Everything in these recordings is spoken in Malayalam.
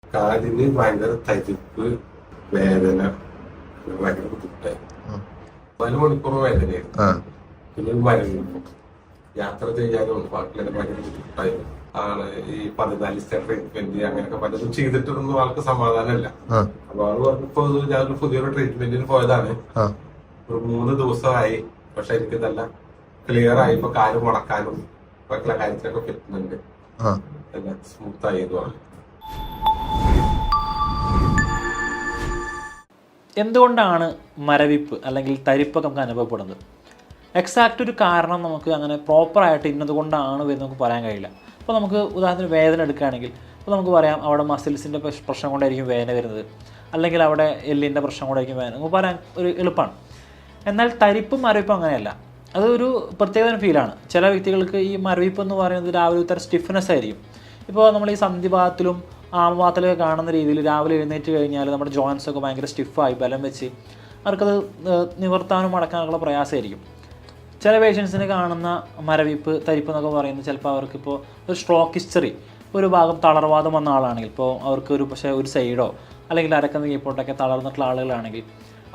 കാലിന് ഭയങ്കര തരിപ്പ്, വേദന, ഭയങ്കര ബുദ്ധിമുട്ടായി. 4 മണിക്കൂർ വേദനയായിരുന്നു. പിന്നെ മരുന്ന് യാത്ര ചെയ്യാനും ബാക്കിയുള്ള ഭയങ്കര ബുദ്ധിമുട്ടായിരുന്നു. ആള് ഈ 14 സ്റ്റെപ്പ് ട്രീറ്റ്മെന്റ് അങ്ങനെയൊക്കെ പലതും ചെയ്തിട്ടൊന്നും ആൾക്ക് സമാധാനമല്ല. അപ്പൊ ആള് പറഞ്ഞപ്പോ ഞാനൊരു പുതിയൊരു ട്രീറ്റ്മെന്റിന് പോയതാണ്. ഒരു 3 ദിവസമായി. പക്ഷെ എനിക്ക് നല്ല ക്ലിയർ ആയി. ഇപ്പൊ കാല് മുടക്കാനും ബാക്കിയുള്ള കാര്യത്തിലൊക്കെ പറ്റുന്നുണ്ട്. നല്ല സ്മൂത്ത് ആയതുമാണ്. എന്തുകൊണ്ടാണ് മരവിപ്പ് അല്ലെങ്കിൽ തരിപ്പൊക്കെ നമുക്ക് അനുഭവപ്പെടുന്നത്? എക്സാക്റ്റ് ഒരു കാരണം നമുക്ക് അങ്ങനെ പ്രോപ്പറായിട്ട് ഇന്നതുകൊണ്ടാണ് വരുന്നത് നമുക്ക് പറയാൻ കഴിയില്ല. അപ്പോൾ നമുക്ക് ഉദാഹരണത്തിന് വേദന എടുക്കുകയാണെങ്കിൽ അപ്പോൾ നമുക്ക് പറയാം അവിടെ മസിൽസിൻ്റെ പ്രശ്നം കൊണ്ടായിരിക്കും വേദന വരുന്നത്, അല്ലെങ്കിൽ അവിടെ എല്ലിൻ്റെ പ്രശ്നം കൊണ്ടായിരിക്കും വേദന, നമുക്ക് പറയാൻ ഒരു എളുപ്പമാണ്. എന്നാൽ തരിപ്പും മരവിപ്പും അങ്ങനെയല്ല. അതൊരു പ്രത്യേക ഫീലാണ്. ചില വ്യക്തികൾക്ക് ഈ മരവിപ്പ് എന്ന് പറയുന്നത് രാവിലെ ഒരു തരം സ്റ്റിഫ്നെസ് ആയിരിക്കും. ഇപ്പോൾ നമ്മൾ ഈ സന്ധിഭാഗത്തിലും ആമഭാഗത്തിലൊക്കെ കാണുന്ന രീതിയിൽ രാവിലെ എഴുന്നേറ്റ് കഴിഞ്ഞാൽ നമ്മുടെ ജോയിൻസൊക്കെ ഭയങ്കര സ്റ്റിഫായി ബലം വെച്ച് അവർക്കത് നിവർത്താനും മടക്കാനുള്ള പ്രയാസമായിരിക്കും. ചില പേഷ്യൻസിന് കാണുന്ന മരവിപ്പ് തരിപ്പ് എന്നൊക്കെ പറയുന്നത് ചിലപ്പോൾ അവർക്കിപ്പോൾ ഒരു സ്ട്രോക്ക് ഹിസ്റ്ററി, ഒരു ഭാഗം തളർവാദം വന്ന ആളാണെങ്കിൽ, ഇപ്പോൾ അവർക്ക് ഒരു സൈഡോ അല്ലെങ്കിൽ അരക്കുന്ന കീപ്പോട്ടൊക്കെ തളർന്നിട്ടുള്ള ആളുകളാണെങ്കിൽ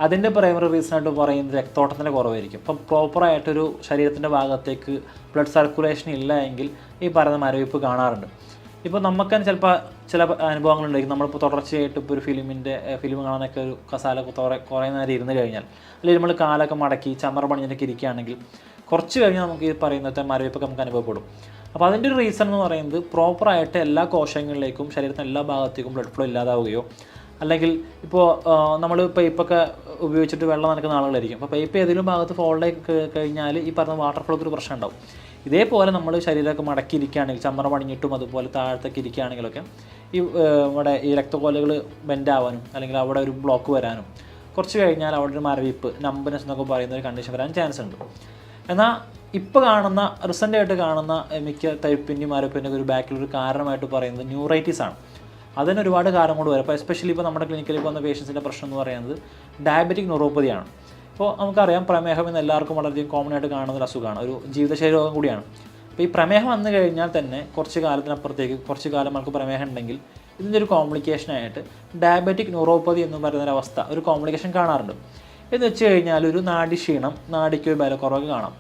അതിൻ്റെ പ്രൈമറി റീസണായിട്ട് പറയുന്നത് രക്തോട്ടത്തിൻ്റെ കുറവായിരിക്കും. ഇപ്പം പ്രോപ്പറായിട്ടൊരു ശരീരത്തിൻ്റെ ഭാഗത്തേക്ക് ബ്ലഡ് സർക്കുലേഷൻ ഇല്ല എങ്കിൽ ഈ പറയുന്ന മരവിപ്പ് കാണാറുണ്ട്. ഇപ്പോൾ നമുക്ക് തന്നെ ചിലപ്പോൾ ചില അനുഭവങ്ങളുണ്ടായിരിക്കും. നമ്മളിപ്പോൾ തുടർച്ചയായിട്ട് ഇപ്പോൾ ഒരു ഫിലിം കാണാനൊക്കെ ഒരു കസാല കുറേ നേരം ഇരുന്ന് കഴിഞ്ഞാൽ, അല്ലെങ്കിൽ നമ്മൾ കാലൊക്കെ മടക്കി ചമ്മറ പണിഞ്ഞൊക്കെ ഇരിക്കുകയാണെങ്കിൽ കുറച്ച് കഴിഞ്ഞാൽ നമുക്ക് ഈ പറയുന്നത്തെ മരവിപ്പൊക്കെ നമുക്ക് അനുഭവപ്പെടും. അപ്പോൾ അതിൻ്റെ ഒരു റീസൺ എന്ന് പറയുന്നത് പ്രോപ്പറായിട്ട് എല്ലാ കോശങ്ങളിലേക്കും ശരീരത്തിൻ്റെ എല്ലാ ഭാഗത്തേക്കും ബ്ലഡ് ഫ്ലോ ഇല്ലാതാവുകയോ, അല്ലെങ്കിൽ ഇപ്പോൾ നമ്മൾ പൈപ്പൊക്കെ ഉപയോഗിച്ചിട്ട് വെള്ളം നനക്കുന്ന ആളുകളായിരിക്കും. അപ്പോൾ പൈപ്പ് ഏതെങ്കിലും ഭാഗത്ത് ഫോൾഡായി കഴിഞ്ഞാൽ ഈ പറഞ്ഞ വാട്ടർ ഫ്ലോക്ക് ഒരു പ്രശ്നം ഉണ്ടാവും. ഇതേപോലെ നമ്മൾ ശരീരമൊക്കെ മടക്കിയിരിക്കുകയാണെങ്കിൽ, ചമ്മറ പണിഞ്ഞിട്ടും അതുപോലെ താഴത്തേക്ക് ഇരിക്കുകയാണെങ്കിലൊക്കെ ഇവിടെ ഈ രക്തക്കോലുകൾ ബെൻഡാവാനും അല്ലെങ്കിൽ അവിടെ ഒരു ബ്ലോക്ക് വരാനും കുറച്ച് കഴിഞ്ഞാൽ അവിടെ ഒരു മരവിപ്പ്, നമ്പനസ് എന്നൊക്കെ പറയുന്ന ഒരു കണ്ടീഷൻ വരാൻ ചാൻസ് ഉണ്ട്. എന്നാൽ ഇപ്പോൾ കാണുന്ന റീസെൻ്റായിട്ട് കാണുന്ന മിക്ക തരിപ്പിൻ്റെയും മരവിപ്പിൻ്റെയും ഒരു ബാക്കിലൊരു കാരണമായിട്ട് പറയുന്നത് ന്യൂറൈറ്റിസ് ആണ്. അതിന് ഒരുപാട് കാരണം കൊണ്ട് വരും. അപ്പോൾ എസ്പെഷ്യലി ഇപ്പോൾ നമ്മുടെ ക്ലിനിക്കിൽ വന്ന പേഷ്യൻസിൻ്റെ പ്രശ്നം എന്ന് പറയുന്നത് ഡയബറ്റിക് ന്യൂറോപ്പതിയാണ്. ഇപ്പോൾ നമുക്കറിയാം പ്രമേഹം എന്ന് എല്ലാവർക്കും വളരെയധികം കോമൺ ആയിട്ട് കാണുന്ന ഒരു അസുഖമാണ്, ഒരു ജീവിതശൈലി രോഗം കൂടിയാണ്. അപ്പോൾ ഈ പ്രമേഹം വന്നു കഴിഞ്ഞാൽ തന്നെ കുറച്ച് കാലത്തിനപ്പുറത്തേക്ക് കുറച്ച് കാലം നമുക്ക് പ്രമേഹം ഉണ്ടെങ്കിൽ ഇതിൻ്റെ ഒരു കോംപ്ലിക്കേഷനായിട്ട് ഡയബറ്റിക് ന്യൂറോപ്പതി എന്ന് പറയുന്നൊരവസ്ഥ, ഒരു കോംപ്ലിക്കേഷൻ കാണാറുണ്ട്. എന്ന് വെച്ച് കഴിഞ്ഞാൽ ഒരു നാഡീക്ഷീണം, നാഡിക്ക് ഒരു ബലക്കുറവ് കാണാം.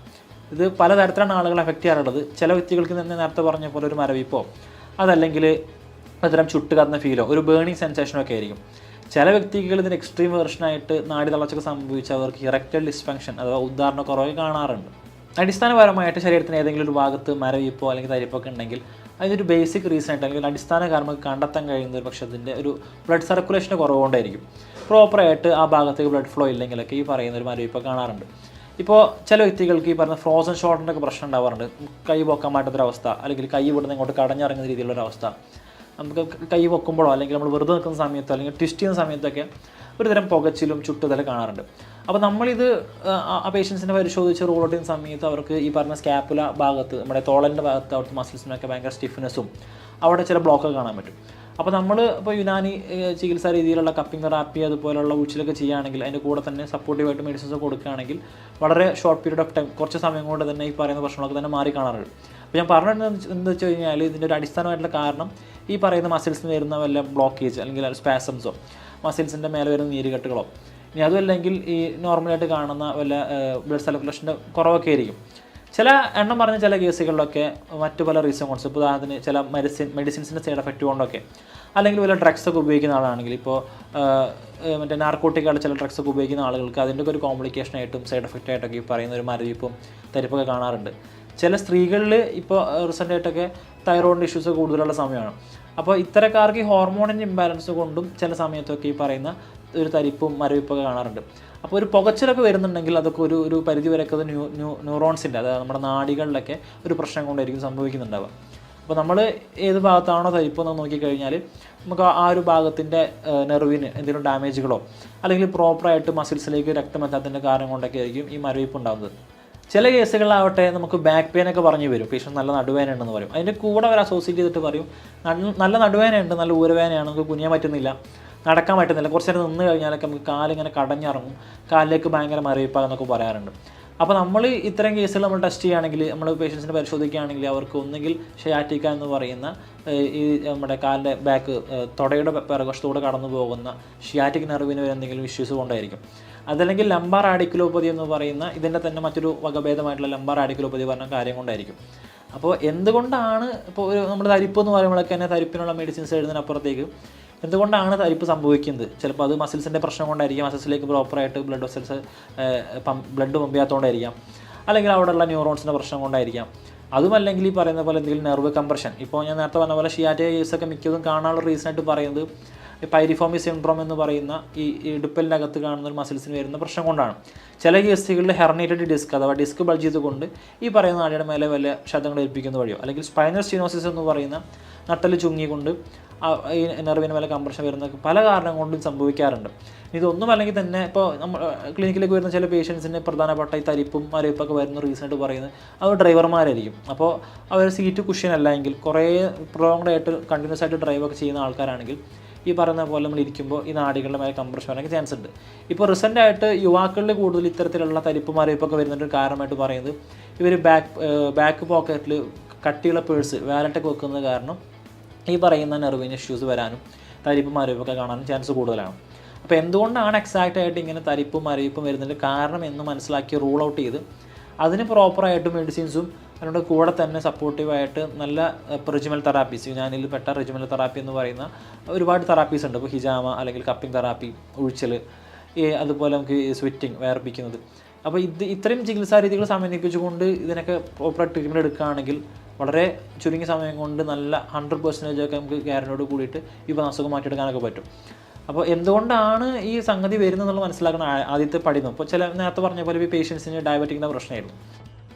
ഇത് പലതരത്തിലാണ് ആളുകൾ എഫക്റ്റ് ചെയ്യാറുള്ളത്. ചില വ്യക്തികൾക്ക് തന്നെ നേരത്തെ പറഞ്ഞ പോലെ ഒരു മരവിപ്പോ അതല്ലെങ്കിൽ ഒരുതരം ചുട്ടുകറന്ന ഫീലോ ഒരു ബേണിംഗ് സെൻസേഷനോ ഒക്കെ ആയിരിക്കും. ചില വ്യക്തികൾ ഇതിൻ്റെ എക്സ്ട്രീം വേർഷനായിട്ട് നാഡി തളർച്ചയൊക്കെ സംഭവിച്ചവർക്ക് ഇറക്റ്റൽ ഡിസ്ഫങ്ഷൻ അഥവാ ഉദാഹരണക്കുറവ് കാണാറുണ്ട്. അടിസ്ഥാനപരമായിട്ട് ശരീരത്തിന് ഏതെങ്കിലും ഒരു ഭാഗത്ത് മരവിപ്പോ അല്ലെങ്കിൽ തരിപ്പൊക്കെ ഉണ്ടെങ്കിൽ അതിനൊരു ബേസിക് റീസൺ ആയിട്ട് അല്ലെങ്കിൽ അടിസ്ഥാന കാരണം കണ്ടെത്താൻ കഴിയുന്ന ഒരു പക്ഷത്തിൻ്റെ ഒരു ബ്ലഡ് സർക്കുലേഷൻ്റെ കുറവുകൊണ്ടായിരിക്കും. പ്രോപ്പറായിട്ട് ആ ഭാഗത്തേക്ക് ബ്ലഡ് ഫ്ലോ ഇല്ലെങ്കിലൊക്കെ ഈ പറയുന്ന ഒരു മരവിപ്പ് കാണാറുണ്ട്. ഇപ്പോൾ ചില വ്യക്തികൾക്ക് ഈ പറഞ്ഞ ഫ്രോസൺ ഷോൾഡറിൻ്റെ ഒക്കെ പ്രശ്നം ഉണ്ടാവാറുണ്ട്. കൈ പൊക്കാൻ പറ്റാത്തൊരവസ്ഥ, അല്ലെങ്കിൽ കൈ ഇവിടുന്ന് ഇങ്ങോട്ട് കടഞ്ഞിറങ്ങുന്ന രീതിയിലുള്ളൊരവസ്ഥ. നമുക്ക് കൈ പൊക്കുമ്പോഴോ അല്ലെങ്കിൽ നമ്മൾ വെറുതെ നിൽക്കുന്ന സമയത്തോ അല്ലെങ്കിൽ ട്വിസ്റ്റ് ചെയ്യുന്ന സമയത്തൊക്കെ ഒരു തരം പുകച്ചിലും ചുട്ടുതല കാണാറുണ്ട്. അപ്പോൾ നമ്മളിത് ആ പേഷ്യൻസിനെ പരിശോധിച്ച് റൂൾ ഔട്ട് ചെയ്യുന്ന സമയത്ത് അവർക്ക് ഈ പറഞ്ഞ സ്കാപ്പുല ഭാഗത്ത്, നമ്മുടെ തോളൻ്റെ ഭാഗത്ത് അവിടുത്തെ മസിൽസിനൊക്കെ ഭയങ്കര സ്റ്റിഫ്നെസ്സും അവിടെ ചില ബ്ലോക്കൊക്കെ കാണാൻ പറ്റും. അപ്പോൾ നമ്മൾ ഇപ്പോൾ യുനാനി ചികിത്സാ രീതിയിലുള്ള കപ്പിംഗ് തെറാപ്പി അതുപോലുള്ള ഉച്ചിലൊക്കെ ചെയ്യുകയാണെങ്കിൽ അതിൻ്റെ കൂടെ തന്നെ സപ്പോർട്ടീവായിട്ട് മെഡിസിൻസ് കൊടുക്കുകയാണെങ്കിൽ വളരെ ഷോർട്ട് പീരീഡ് ഓഫ് ടൈം, കുറച്ച് സമയം കൊണ്ട് തന്നെ ഈ പറയുന്ന പ്രശ്നങ്ങളൊക്കെ തന്നെ മാറി കാണാറുണ്ട്. അപ്പോൾ ഞാൻ പറഞ്ഞത് എന്താ വെച്ച് കഴിഞ്ഞാൽ ഇതിൻ്റെ ഒരു അടിസ്ഥാനമായിട്ടുള്ള കാരണം ഈ പറയുന്ന മസിൽസിന് വരുന്ന വല്ല ബ്ലോക്കേജ് അല്ലെങ്കിൽ സ്പാസംസോ മസിൽസിൻ്റെ മേലെ വരുന്ന നീരുകെട്ടുകളോ, ഇനി അതുമല്ലെങ്കിൽ ഈ നോർമലായിട്ട് കാണുന്ന വല്ല ബ്ലഡ് സർക്കുലേഷൻ്റെ കുറവൊക്കെ ആയിരിക്കും. ചില എണ്ണം പറഞ്ഞ ചില കേസുകളിലൊക്കെ മറ്റു പല റീസൺ കൊണ്ട്സ്, ഇപ്പോൾ ഉദാഹരണത്തിന് ചില മെഡിസിൻസിൻ്റെ സൈഡ് എഫക്റ്റ് കൊണ്ടൊക്കെ, അല്ലെങ്കിൽ വല്ല ഡ്രഗ്സൊക്കെ ഉപയോഗിക്കുന്ന ആളാണെങ്കിൽ, ഇപ്പോൾ മറ്റേ നാർക്കോട്ടിക്കായിട്ട് ചില ഡ്രഗ്സൊക്കെ ഉപയോഗിക്കുന്ന ആളുകൾക്ക് അതിൻ്റെ ഒരു കോംപ്ലിക്കേഷനായിട്ടും സൈഡ് എഫക്റ്റ് ആയിട്ടൊക്കെ ഈ പറയുന്ന ഒരു മരവിപ്പും തരിപ്പൊക്കെ കാണാറുണ്ട്. ചില സ്ത്രീകളിൽ ഇപ്പോൾ റീസെൻ്റായിട്ടൊക്കെ തൈറോയിഡിൻ്റെ ഇഷ്യൂസ് കൂടുതലുള്ള സമയമാണ്. അപ്പോൾ ഇത്തരക്കാർക്ക് ഈ ഹോർമോണിൻ്റെ ഇംബാലൻസ് കൊണ്ടും ചില സമയത്തൊക്കെ ഈ പറയുന്ന ഒരു തരിപ്പും മരവിപ്പൊക്കെ കാണാറുണ്ട്. അപ്പോൾ ഒരു പുകച്ചിലൊക്കെ വരുന്നുണ്ടെങ്കിൽ അതൊക്കെ ഒരു പരിധി വരെയൊക്കെ അത് ന്യൂറോൺസിൻ്റെ, അതായത് നമ്മുടെ നാഡികളിലൊക്കെ ഒരു പ്രശ്നം കൊണ്ടായിരിക്കും സംഭവിക്കുന്നുണ്ടാവുക. അപ്പോൾ നമ്മൾ ഏത് ഭാഗത്താണോ തരിപ്പെന്ന് നോക്കിക്കഴിഞ്ഞാൽ നമുക്ക് ആ ഒരു ഭാഗത്തിൻ്റെ നെർവിന് എന്തെങ്കിലും ഡാമേജുകളോ അല്ലെങ്കിൽ പ്രോപ്പറായിട്ട് മസിൽസിലേക്ക് രക്തമെത്താത്തതിൻ്റെ കാരണം കൊണ്ടൊക്കെ ആയിരിക്കും ഈ മരവിപ്പ് ഉണ്ടാകുന്നത്. ചില കേസുകളിലാവട്ടെ നമുക്ക് ബാക്ക് പെയിൻ ഒക്കെ പറഞ്ഞു വരും, പേഷ്യൻ്റ് നല്ല നടുവേദന ഉണ്ടെന്ന് പറയും. അതിൻ്റെ കൂടെ അവർ അസോസിയേറ്റ് ചെയ്തിട്ട് പറയും നല്ല നടുവേദനയുണ്ട്, നല്ല ഊരവേദനയാണ്, നമുക്ക് കുനിയാൻ പറ്റുന്നില്ല, നടക്കാൻ പറ്റുന്നില്ല, കുറച്ച് നേരം നിന്ന് കഴിഞ്ഞാലൊക്കെ നമുക്ക് കാലിങ്ങനെ കടഞ്ഞിറങ്ങും, കാലിലേക്ക് ഭയങ്കര മരവിപ്പാന്നൊക്കെ പറയാറുണ്ട്. അപ്പോൾ നമ്മൾ ഇത്തരം കേസുകൾ നമ്മൾ ടെസ്റ്റ് ചെയ്യുകയാണെങ്കിൽ നമ്മൾ പേഷ്യൻസിനെ പരിശോധിക്കുകയാണെങ്കിൽ അവർക്ക് ഒന്നുകിൽ ഷിയാറ്റിക്ക എന്ന് പറയുന്ന ഈ നമ്മുടെ കാലിൻ്റെ ബാക്ക് തുടയുടെ പിറകുവശത്തൂടെ കടന്നു പോകുന്ന ഷിയാറ്റിക് നെർവിന് എന്തെങ്കിലും ഇഷ്യൂസ് കൊണ്ടായിരിക്കും. അതല്ലെങ്കിൽ ലംബാർ റാഡിക്കുലോപ്പതി എന്ന് പറയുന്ന ഇതിൻ്റെ തന്നെ മറ്റൊരു വകഭേദമായിട്ടുള്ള ലംബാർ റാഡിക്കുലോപ്പതി പറഞ്ഞ കാര്യം കൊണ്ടായിരിക്കും. അപ്പോൾ എന്തുകൊണ്ടാണ് ഇപ്പോൾ ഒരു നമ്മുടെ തരിപ്പ് എന്ന് പറയുമ്പോഴൊക്കെ തന്നെ തരിപ്പിനുള്ള മെഡിസിൻസ് എഴുതുന്നതിനപ്പുറത്തേക്ക് എന്തുകൊണ്ടാണ് തരിപ്പ് സംഭവിക്കുന്നത്? ചിലപ്പോൾ അത് മസിൽസിൻ്റെ പ്രശ്നം കൊണ്ടായിരിക്കും, മസിൽസിലേക്ക് പ്രോപ്പറായിട്ട് ബ്ലഡ് വെസൽസ് ബ്ലഡ് പമ്പ് ചെയ്യാത്തതുകൊണ്ടായിരിക്കാം, അല്ലെങ്കിൽ അവിടെയുള്ള ന്യൂറോൺസിൻ്റെ പ്രശ്നം കൊണ്ടായിരിക്കാം. അതുമല്ലെങ്കിൽ ഈ പറയുന്ന പോലെ എന്തെങ്കിലും നെർവ് കംപ്രഷൻ. ഇപ്പോൾ ഞാൻ നേരത്തെ പറഞ്ഞ പോലെ ഷിയാറ്റിക കേസൊക്കെ മിക്കതും കാണാനുള്ള റീസണായിട്ട് പറയുന്നത് പൈരിഫോമി സിൻഡ്രോം എന്ന് പറയുന്ന ഈ ഇടുപ്പലിൻ്റെ അകത്ത് കാണുന്ന ഒരു മസിൽസിന് വരുന്ന പ്രശ്നം കൊണ്ടാണ്. ചില കേസുകളിൽ ഹെർണിയേറ്റഡ് ഡിസ്ക് അഥവാ ഡിസ്ക് ബൾജ് ചെയ്തുകൊണ്ട് ഈ പറയുന്ന നാടിയുടെ മേലെ വല്ല ക്ഷതങ്ങൾ ഏൽപ്പിക്കുന്ന വഴിയോ, അല്ലെങ്കിൽ സ്പൈനൽ സ്റ്റീനോസിസ് എന്ന് പറയുന്ന നട്ടൽ ചുങ്ങിക്കൊണ്ട് ഈ നെർവിന് മേലെ കംപ്രഷൻ വരുന്ന പല കാരണം കൊണ്ടും സംഭവിക്കാറുണ്ട്. ഇതൊന്നും അല്ലെങ്കിൽ തന്നെ ഇപ്പോൾ നമ്മൾ ക്ലിനിക്കിലേക്ക് വരുന്ന ചില പേഷ്യൻസിന് പ്രധാനപ്പെട്ട ഈ തരിപ്പും മരവിപ്പൊക്കെ വരുന്ന റീസണായിട്ട് പറയുന്നത് അവർ ഡ്രൈവർമാരായിരിക്കും. അപ്പോൾ അവർ സീറ്റ് കുഷ്യൻ അല്ല എങ്കിൽ കുറേ പ്രൊലോങ്ഡ് ആയിട്ട് കണ്ടിന്യൂസ് ആയിട്ട് ഡ്രൈവൊക്കെ ചെയ്യുന്ന ആൾക്കാരാണെങ്കിൽ ഈ പറയുന്ന പോലെ നമ്മൾ ഇരിക്കുമ്പോൾ ഈ നാടികളുടെ മേലെ കംപ്രഷൻ വരാൻ ചാൻസ് ഉണ്ട്. ഇപ്പോൾ റീസെൻ്റായിട്ട് യുവാക്കളിൽ കൂടുതൽ ഇത്തരത്തിലുള്ള തരിപ്പ് മരവിപ്പൊക്കെ വരുന്നൊരു കാരണമായിട്ട് പറയുന്നത് ഇവർ ബാക്ക് പോക്കറ്റിൽ കട്ടിയുള്ള പേഴ്സ് വാലറ്റൊക്കെ വെക്കുന്നത് കാരണം ഈ പറയുന്ന നെർവിന് ഇഷ്യൂസ് വരാനും തരിപ്പും മരവിപ്പൊക്കെ കാണാനും ചാൻസ് കൂടുതലാണ്. അപ്പോൾ എന്തുകൊണ്ടാണ് എക്സാക്റ്റ് ആയിട്ട് ഇങ്ങനെ തരിപ്പും മരവിപ്പും വരുന്നതിൻ്റെ കാരണം എന്ന് മനസ്സിലാക്കി റൂൾ ഔട്ട് ചെയ്ത് അതിന് പ്രോപ്പറായിട്ട് മെഡിസിൻസും അതിനോട് കൂടെ തന്നെ സപ്പോർട്ടീവായിട്ട് നല്ല റെജിമൽ തെറാപ്പീസ്, യുനാനിൽ പെട്ട റെജിമൽ തെറാപ്പി എന്ന് പറയുന്ന ഒരുപാട് തെറാപ്പീസ് ഉണ്ട്. ഇപ്പോൾ ഹിജാമ അല്ലെങ്കിൽ കപ്പിംഗ് തെറാപ്പി, ഉഴിച്ചൽ, അതുപോലെ നമുക്ക് സ്വെറ്റിങ് വേർപ്പിക്കുന്നത്. അപ്പോൾ ഇത്രയും ചികിത്സാ രീതികൾ സമന്വയിപ്പിച്ചുകൊണ്ട് ഇതിനൊക്കെ പ്രോപ്പർ ട്രീറ്റ്മെൻറ്റ് എടുക്കുകയാണെങ്കിൽ വളരെ ചുരുങ്ങിയ സമയം കൊണ്ട് നല്ല 100% ഒക്കെ നമുക്ക് ഗ്യാരൻറ്റിയോട് കൂടിയിട്ട് ഇപ്പോൾ അസുഖം മാറ്റിയെടുക്കാനൊക്കെ പറ്റും. അപ്പോൾ എന്തുകൊണ്ടാണ് ഈ സംഗതി വരുന്നതെന്നുള്ളത് മനസ്സിലാക്കണം ആദ്യത്തെ പഠനം. ഇപ്പോൾ ചില നേരത്തെ പറഞ്ഞ പോലെ ഈ പേഷ്യൻസിന് ഡയബറ്റിക്കിൻ്റെ പ്രശ്നമായിരുന്നു.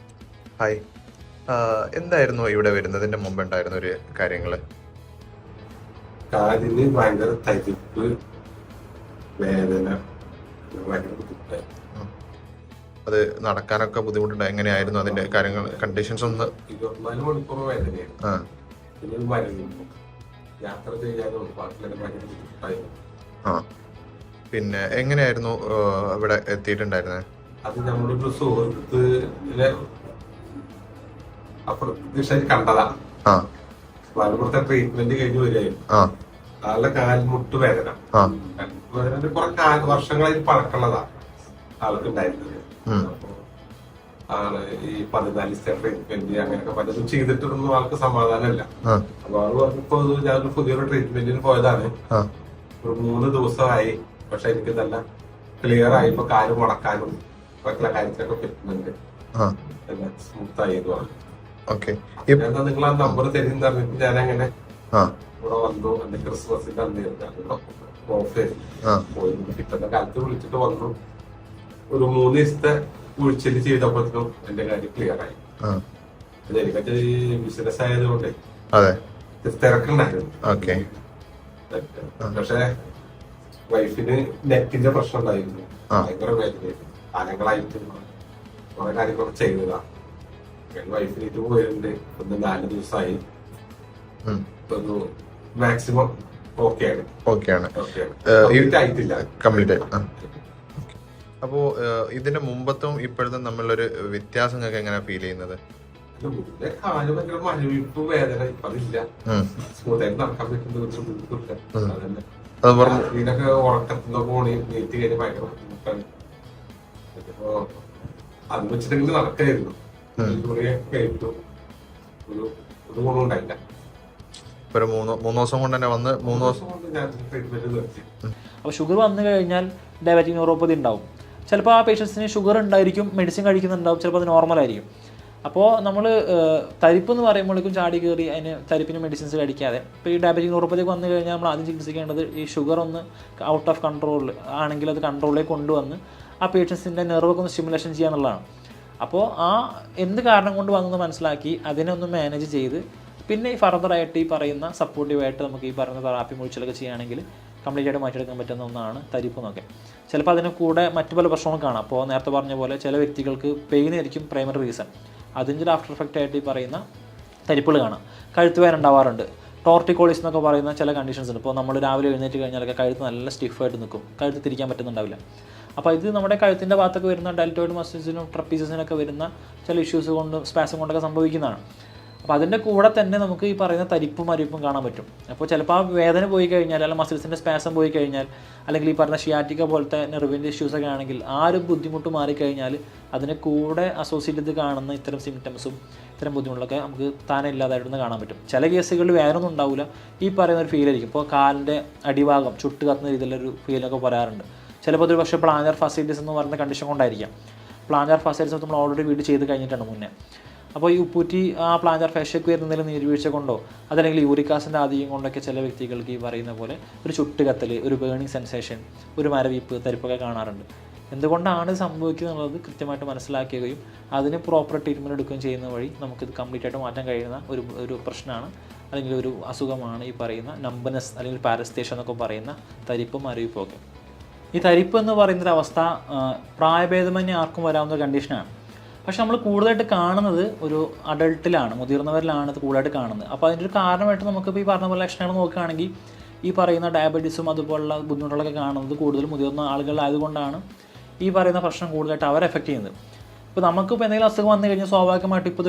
ഹായ്, എന്തായിരുന്നു ഇവിടെ വരുന്നതിൻ്റെ മുമ്പ് ഉണ്ടായിരുന്ന ഒരു കാര്യങ്ങൾ? കാലിന് ഭയങ്കര തരിപ്പ്, വേദന, ഭയങ്കര ബുദ്ധിമുട്ടായി. അത് നടക്കാനൊക്കെ ബുദ്ധിമുട്ടുണ്ട്. എങ്ങനെയായിരുന്നു അതിന്റെ കാര്യങ്ങൾ, കണ്ടീഷൻസ് ഒന്ന്? 24 മണിക്കൂർ വേദനയാണ്. പിന്നെ മരുന്ന് യാത്ര ചെയ്യാനും പാട്ടിലൊക്കെ ഭയങ്കര ബുദ്ധിമുട്ടായിരുന്നു. പിന്നെ എങ്ങനെയായിരുന്നു ഇവിടെ എത്തിയിട്ടുണ്ടായിരുന്നത്? അത് നമ്മളൊരു സുഹൃത്തിനെ അപ്പുറത്തെ കണ്ടതാ. മലപ്പുറത്തെ ട്രീറ്റ്മെന്റ് കഴിഞ്ഞ് വരികയായിരുന്നു. ആളുടെ കാൽമുട്ട് വേദന, കുറെ വർഷങ്ങളായിട്ട് പഴക്കമുള്ളതാ ആൾക്ക് ഉണ്ടായിരുന്നത്. അപ്പൊ ആള് ഈ 14 ദിവസത്തെ ട്രീറ്റ്മെന്റ് അങ്ങനെയൊക്കെ പലതും ചെയ്തിട്ടൊന്നും ആൾക്ക് സമാധാനമില്ല. അപ്പൊ ആള് പറഞ്ഞപ്പോ ഞാനൊരു പുതിയൊരു ട്രീറ്റ്മെന്റിന് പോയതാണ്. ഒരു 3 ദിവസമായി. പക്ഷെ എനിക്ക് നല്ല ക്ലിയർ ആയി. ഇപ്പൊ കാല് മുടക്കാനും മറ്റുള്ള കാര്യത്തിലൊക്കെ പറ്റുന്നുണ്ട്. എല്ലാം സ്മൂത്ത് ആയി എന്ന് പറഞ്ഞു. എന്നാ നിങ്ങൾ ആ നമ്പർ തരുന്ന പറഞ്ഞിട്ട് ഞാൻ അങ്ങനെ ഇവിടെ വന്നു. എന്റെ ക്രിസ്മസിന്റെ അന്ന് ഓഫ് പോയി കിട്ടുന്ന കാലത്ത് വിളിച്ചിട്ട് വന്നു. ഒരു 3 ദിവസത്തെ ഉഴിച്ചിൽ ചെയ്തപ്പോഴത്തേക്കും എന്റെ കാര്യം ക്ലിയർ ആയി. എനിക്കത് ഈ ബിസിനസ് ആയതുകൊണ്ട് തിരക്കുണ്ടായിരുന്നു. പക്ഷെ വൈഫിന് നെറ്റിന്റെ പ്രശ്നം ഉണ്ടായിരുന്നു. ഭയങ്കര വേദനയായിരുന്നു. കാലങ്ങളായിട്ട് കുറെ കാര്യങ്ങളൊക്കെ ചെയ്തതാ. വൈഫിനേറ്റ് പോയിട്ടുണ്ട്. ഒന്ന് 4 ദിവസമായി. മാക്സിമം ഓക്കെയാണ്. ആയിട്ടില്ല, കംപ്ലീറ്റ് ആയി. അപ്പോ ഇതിന്റെ മുമ്പത്തും ഇപ്പോഴത്തും തമ്മിലൊരു വ്യത്യാസം നിങ്ങൾക്ക് എങ്ങനെയാ ഫീൽ ചെയ്യുന്നത്? കാല് ഭയങ്കര മരവിപ്പ് വേദന ഇപ്പൊ അതില്ല. സ്മൂത്തായിട്ട് നടക്കാൻ പറ്റുന്ന ബുദ്ധിമുട്ടില്ല. ഇതിനൊക്കെ ഉറക്കത്തിന്റെ പോണി നീട്ടി കഴിഞ്ഞ ഭയങ്കര ബുദ്ധിമുട്ടാണ്. ഇപ്പൊ അത് വെച്ചിട്ടെങ്കിലും നടക്കായിരുന്നു. കഴിച്ചു ഒരു ഗുണം ഉണ്ടായില്ല. ഒരു 3 ദിവസം കൊണ്ട് തന്നെ വന്ന് 3 ദിവസം കൊണ്ട് ഞാൻ ട്രീറ്റ്മെന്റ് നിർത്തി. അപ്പോൾ ഷുഗർ വന്നു കഴിഞ്ഞാൽ ഡയബറ്റിക് ന്യൂറോപ്പതി ഉണ്ടാവും. ചിലപ്പോൾ ആ പേഷ്യൻസിന് ഷുഗർ ഉണ്ടായിരിക്കും, മെഡിസിൻ കഴിക്കുന്നുണ്ടാവും, ചിലപ്പോൾ അത് നോർമലായിരിക്കും. അപ്പോൾ നമ്മൾ തരിപ്പ് എന്ന് പറയുമ്പോഴേക്കും ചാടി കയറി അതിന് തരിപ്പിന് മെഡിസിൻസ് കഴിക്കാതെ ഇപ്പോൾ ഈ ഡയബറ്റിക് ന്യൂറോപ്പതി വന്നു കഴിഞ്ഞാൽ നമ്മൾ ആദ്യം ചികിത്സിക്കേണ്ടത് ഈ ഷുഗർ ഒന്ന് ഔട്ട് ഓഫ് കൺട്രോൾ ആണെങ്കിൽ അത് കൺട്രോളിലേക്ക് കൊണ്ടുവന്ന് ആ പേഷ്യൻസിൻ്റെ നെർവൊക്കെ ഒന്ന് സ്റ്റിമുലേഷൻ ചെയ്യുക എന്നുള്ളതാണ്. അപ്പോൾ ആ എന്ത് കാരണം കൊണ്ട് വന്നത് മനസ്സിലാക്കി അതിനെ ഒന്ന് മാനേജ് ചെയ്ത് പിന്നെ ഈ ഫർദറായിട്ട് ഈ പറയുന്ന സപ്പോർട്ടീവായിട്ട് നമുക്ക് ഈ പറയുന്ന തെറാപ്പി മുഴിച്ചിലൊക്കെ ചെയ്യുകയാണെങ്കിൽ കംപ്ലീറ്റ് ആയിട്ട് മാറ്റിയെടുക്കാൻ പറ്റുന്ന ഒന്നാണ് തരിപ്പ് എന്നൊക്കെ. ചിലപ്പോൾ അതിന് കൂടെ മറ്റു പല പ്രശ്നങ്ങളും കാണാം. അപ്പോൾ നേരത്തെ പറഞ്ഞ പോലെ ചില വ്യക്തികൾക്ക് പെയിൻ ആയിരിക്കും പ്രൈമറി റീസൺ. അതിൻ്റെ ആഫ്റ്റർ എഫക്റ്റ് ആയിട്ട് ഈ പറയുന്ന തരിപ്പുകൾ കാണാം. കഴുത്ത് വേദന ഉണ്ടാവാറുണ്ട്. ടോർട്ടിക്കോളിസ് എന്നൊക്കെ പറയുന്ന ചില കണ്ടീഷൻസ് ഉണ്ട്. ഇപ്പോൾ നമ്മൾ രാവിലെ എഴുന്നേറ്റ് കഴിഞ്ഞാലൊക്കെ കഴുത്ത് നല്ല സ്റ്റിഫായിട്ട് നിൽക്കും, കഴുത്ത് തിരിക്കാൻ പറ്റുന്നുണ്ടാവില്ല. അപ്പോൾ ഇത് നമ്മുടെ കഴുത്തിൻ്റെ ഭാഗത്തൊക്കെ വരുന്ന ഡെൽറ്റോയിഡ് മസിൽസിനും ട്രപ്പീസസിനൊക്കെ വരുന്ന ചില ഇഷ്യൂസ് കൊണ്ട് സ്പാസം കൊണ്ടൊക്കെ സംഭവിക്കുന്നതാണ്. അപ്പോൾ അതിൻ്റെ കൂടെ തന്നെ നമുക്ക് ഈ പറയുന്ന തരിപ്പും മരിപ്പും കാണാൻ പറ്റും. അപ്പോൾ ചിലപ്പോൾ ആ വേദന പോയി കഴിഞ്ഞാൽ, അല്ലെങ്കിൽ മസിൽസിൻ്റെ സ്പാസം പോയി കഴിഞ്ഞാൽ, അല്ലെങ്കിൽ ഈ പറഞ്ഞ ഷിയാറ്റിക്ക പോലത്തെ നെർവിൻ്റെ ഇഷ്യൂസൊക്കെ ആണെങ്കിൽ ആ ഒരു ബുദ്ധിമുട്ട് മാറിക്കഴിഞ്ഞാൽ അതിനെ കൂടെ അസോസിയേറ്റ് ചെയ്ത് കാണുന്ന ഇത്തരം സിംറ്റംസും ഇത്തരം ബുദ്ധിമുട്ടുകളൊക്കെ നമുക്ക് താനെ ഇല്ലാതായിട്ടൊന്ന് കാണാൻ പറ്റും. ചില കേസുകളിൽ വേറെ ഒന്നും ഉണ്ടാവില്ല, ഈ പറയുന്ന ഒരു ഫീലായിരിക്കും. ഇപ്പോൾ കാലിൻ്റെ അടിഭാഗം ചുട്ട് കത്തുന്ന രീതിയിലൊരു ഫീലൊക്കെ പറയാറുണ്ട്. ചിലപ്പോൾ അതൊരു പക്ഷേ പ്ലാനർ ഫാസൈറ്റിസ് എന്ന് പറയുന്ന കണ്ടീഷൻ കൊണ്ടായിരിക്കാം. പ്ലാനർ ഫാസൈറ്റിസ് നമ്മൾ ഓൾറെഡി വീട് ചെയ്ത് കഴിഞ്ഞിട്ടുണ്ട് മുന്നേ. അപ്പോൾ ഈ ഉപ്പൂറ്റി ആ പ്ലാനർ ഫാഷ്യക്ക് വരുന്നതിൽ നീർവീഴ്ച കൊണ്ടോ അതല്ലെങ്കിൽ യൂറിക് ആസിഡിൻ്റെ ആധിക്യം കൊണ്ടൊക്കെ ചില വ്യക്തികൾക്ക് ഈ പറയുന്ന പോലെ ഒരു ചുട്ടുകത്തൽ, ഒരു ബേണിംഗ് സെൻസേഷൻ, ഒരു മരവിപ്പ്, തരിപ്പൊക്കെ കാണാറുണ്ട്. എന്തുകൊണ്ടാണ് സംഭവിക്കുന്നത് എന്നുള്ളത് കൃത്യമായിട്ട് മനസ്സിലാക്കുകയും അതിന് പ്രോപ്പർ ട്രീറ്റ്മെൻറ്റ് എടുക്കുകയും ചെയ്യുന്ന വഴി നമുക്കിത് കംപ്ലീറ്റ് ആയിട്ട് മാറ്റാൻ കഴിയുന്ന ഒരു പ്രശ്നമാണ്, അല്ലെങ്കിൽ ഒരു അസുഖമാണ് ഈ പറയുന്ന നമ്പനസ് അല്ലെങ്കിൽ പാരസ്തേഷ്യ എന്നൊക്കെ പറയുന്ന തരിപ്പും മരവിപ്പും ഒക്കെ. ഈ തരിപ്പ് എന്ന് പറയുന്നൊരവസ്ഥ പ്രായഭേദമന്യേ ആർക്കും വരാവുന്ന ഒരു കണ്ടീഷനാണ്. പക്ഷെ നമ്മൾ കൂടുതലായിട്ട് കാണുന്നത് ഒരു അഡൾട്ടിലാണ്, മുതിർന്നവരിലാണ് ഇത് കൂടുതലായിട്ട് കാണുന്നത്. അപ്പോൾ അതിൻ്റെ ഒരു കാരണമായിട്ട് നമുക്കിപ്പോൾ ഈ പറഞ്ഞ പോലെ ലക്ഷണങ്ങൾ നോക്കുകയാണെങ്കിൽ ഈ പറയുന്ന ഡയബറ്റീസും അതുപോലുള്ള ബുദ്ധിമുട്ടുകളൊക്കെ കാണുന്നത് കൂടുതലും മുതിർന്ന ആളുകളായതുകൊണ്ടാണ് ഈ പറയുന്ന പ്രശ്നം കൂടുതലായിട്ട് അവരെ എഫക്റ്റ് ചെയ്യുന്നത്. ഇപ്പോൾ നമുക്കിപ്പോൾ എന്തെങ്കിലും അസുഖം വന്നു കഴിഞ്ഞാൽ സ്വാഭാവികമായിട്ട് ഇപ്പോൾ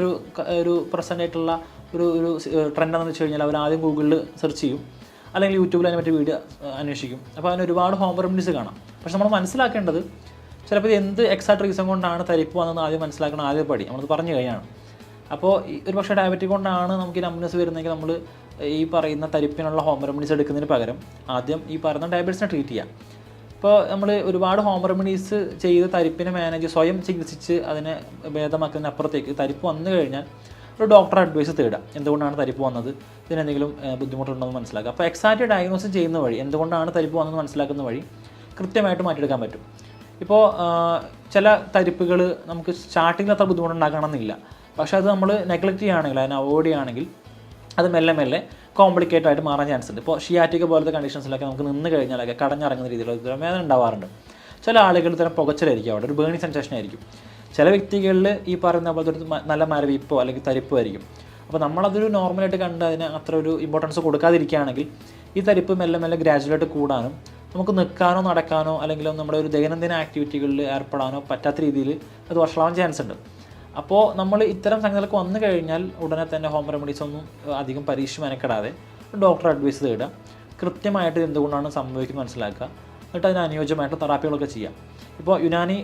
ഒരു പ്രസൻ്റ് ആയിട്ടുള്ള ഒരു ട്രെൻഡ് എന്താണെന്ന് വെച്ച് കഴിഞ്ഞാൽ അവർ ആദ്യം ഗൂഗിളിൽ സെർച്ച് ചെയ്യും, അല്ലെങ്കിൽ യൂട്യൂബിൽ അതിനെ പറ്റി വീഡിയോ അന്വേഷിക്കും. അപ്പോൾ അതിന് ഒരുപാട് ഹോം റെമഡീസ് കാണാം. പക്ഷെ നമ്മൾ മനസ്സിലാക്കേണ്ടത് ചിലപ്പോൾ ഇത് എന്ത് എക്സാക്ട് റീസൺ കൊണ്ടാണ് തരിപ്പ് വന്നതെന്ന് ആദ്യം മനസ്സിലാക്കണം. ആദ്യം പടി നമ്മളത് പറഞ്ഞു കഴിഞ്ഞാണ്. അപ്പോൾ ഒരു പക്ഷേ ഡയബറ്റിക് കൊണ്ടാണ് നമുക്ക് ഈ നമ്പനസ് വരുന്നതെങ്കിൽ നമ്മൾ ഈ പറയുന്ന തരിപ്പിനുള്ള ഹോം റെമഡീസ് എടുക്കുന്നതിന് പകരം ആദ്യം ഈ പറയുന്ന ഡയബറ്റീസിനെ ട്രീറ്റ് ചെയ്യാം. ഇപ്പോൾ നമ്മൾ ഒരുപാട് ഹോം റെമഡീസ് ചെയ്ത് തരിപ്പിനെ സ്വയം ചികിത്സിച്ച് അതിനെ ഭേദമാക്കുന്നതിനപ്പുറത്തേക്ക് തരിപ്പ് വന്നു കഴിഞ്ഞാൽ ഒരു ഡോക്ടറെ അഡ്വൈസ് തേടുക. എന്തുകൊണ്ടാണ് തരിപ്പ് വന്നത്, ഇതിനെന്തെങ്കിലും ബുദ്ധിമുട്ടുണ്ടെന്ന് മനസ്സിലാക്കുക. അപ്പോൾ എക്സാക്റ്റ് ഡയഗ്നോസിസ് ചെയ്യുന്ന വഴി, എന്തുകൊണ്ടാണ് തരിപ്പ് വന്നതെന്ന് മനസ്സിലാക്കുന്ന വഴി കൃത്യമായിട്ട് മാറ്റിയെടുക്കാൻ പറ്റും. ഇപ്പോൾ ചില തരിപ്പുകൾ നമുക്ക് സ്റ്റാർട്ടിങ്ങിൽ അത്ര ബുദ്ധിമുട്ടുണ്ടാക്കണമെന്നില്ല. പക്ഷേ അത് നമ്മൾ നെഗ്ലക്റ്റ് ചെയ്യുകയാണെങ്കിൽ, അതിനെ അവോയ്ഡ് ചെയ്യുകയാണെങ്കിൽ അത് മെല്ലെ മെല്ലെ കോംപ്ലിക്കേറ്റഡ് ആയിട്ട് മാറാൻ ചാൻസ് ഉണ്ട്. ഇപ്പോൾ ഷിയാറ്റിക്ക പോലത്തെ കണ്ടീഷൻസിലൊക്കെ നമുക്ക് നിന്ന് കഴിഞ്ഞാലൊക്കെ കടഞ്ഞിറങ്ങുന്ന രീതിയിലുള്ള വേദന ഉണ്ടാവാറുണ്ട്. ചില ആളുകൾ തരം പുകച്ചിലായിരിക്കും, അവിടെ ഒരു ബേണിംഗ് സെൻസേഷൻ ആയിരിക്കും. ചില വ്യക്തികളിൽ ഈ പറയുന്ന പോലത്തെ ഒരു നല്ല മരവിപ്പോ അല്ലെങ്കിൽ തരിപ്പോ ആയിരിക്കും. അപ്പോൾ നമ്മളതൊരു നോർമലായിട്ട് കണ്ട് അതിന് അത്ര ഒരു ഇമ്പോർട്ടൻസ് കൊടുക്കാതിരിക്കുകയാണെങ്കിൽ ഈ തരിപ്പ് മെല്ലെ മെല്ലെ ഗ്രാജുവലായിട്ട് കൂടാനും നമുക്ക് നിൽക്കാനോ നടക്കാനോ അല്ലെങ്കിൽ നമ്മുടെ ഒരു ദൈനംദിന ആക്ടിവിറ്റികളിൽ ഏർപ്പെടാനോ പറ്റാത്ത രീതിയിൽ അത് വഷളാവാൻ ചാൻസ് ഉണ്ട്. അപ്പോൾ നമ്മൾ ഇത്തരം സംഗതികളൊക്കെ വന്നു കഴിഞ്ഞാൽ ഉടനെ തന്നെ ഹോം റെമഡീസ് ഒന്നും അധികം പരീക്ഷ മെനക്കെടാതെ ഡോക്ടർ അഡ്വൈസ് തേടുക. കൃത്യമായിട്ട് എന്തുകൊണ്ടാണ് സംഭവിക്കുന്നത് മനസ്സിലാക്കുക. എന്നിട്ട് അതിന് അനുയോജ്യമായിട്ട് തെറാപ്പികളൊക്കെ ചെയ്യാം. ഇപ്പോൾ യുനാനി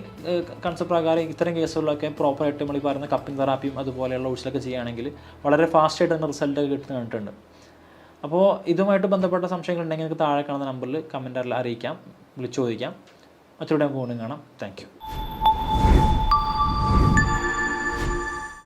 കൺസെപ്റ്റ് പ്രകാരം ഇത്തരം കേസുകളിലൊക്കെ പ്രോപ്പറായിട്ട് നമ്മൾ ഈ പറയുന്ന കപ്പിംഗ് തെറാപ്പിയും അതുപോലെയുള്ള ഊഴ്ചലൊക്കെ ചെയ്യുകയാണെങ്കിൽ വളരെ ഫാസ്റ്റായിട്ട് തന്നെ റിസൾട്ട് കിട്ടുന്നുണ്ട്. അപ്പോൾ ഇതുമായിട്ട് ബന്ധപ്പെട്ട സംശയങ്ങളുണ്ടെങ്കിൽ നിങ്ങൾക്ക് താഴെ കാണുന്ന നമ്പറിൽ കമൻറ്റിൽ അറിയിക്കാം, വിളിച്ചു ചോദിക്കാം. മറ്റൊരു വീണ്ടും കാണാം. Thank you.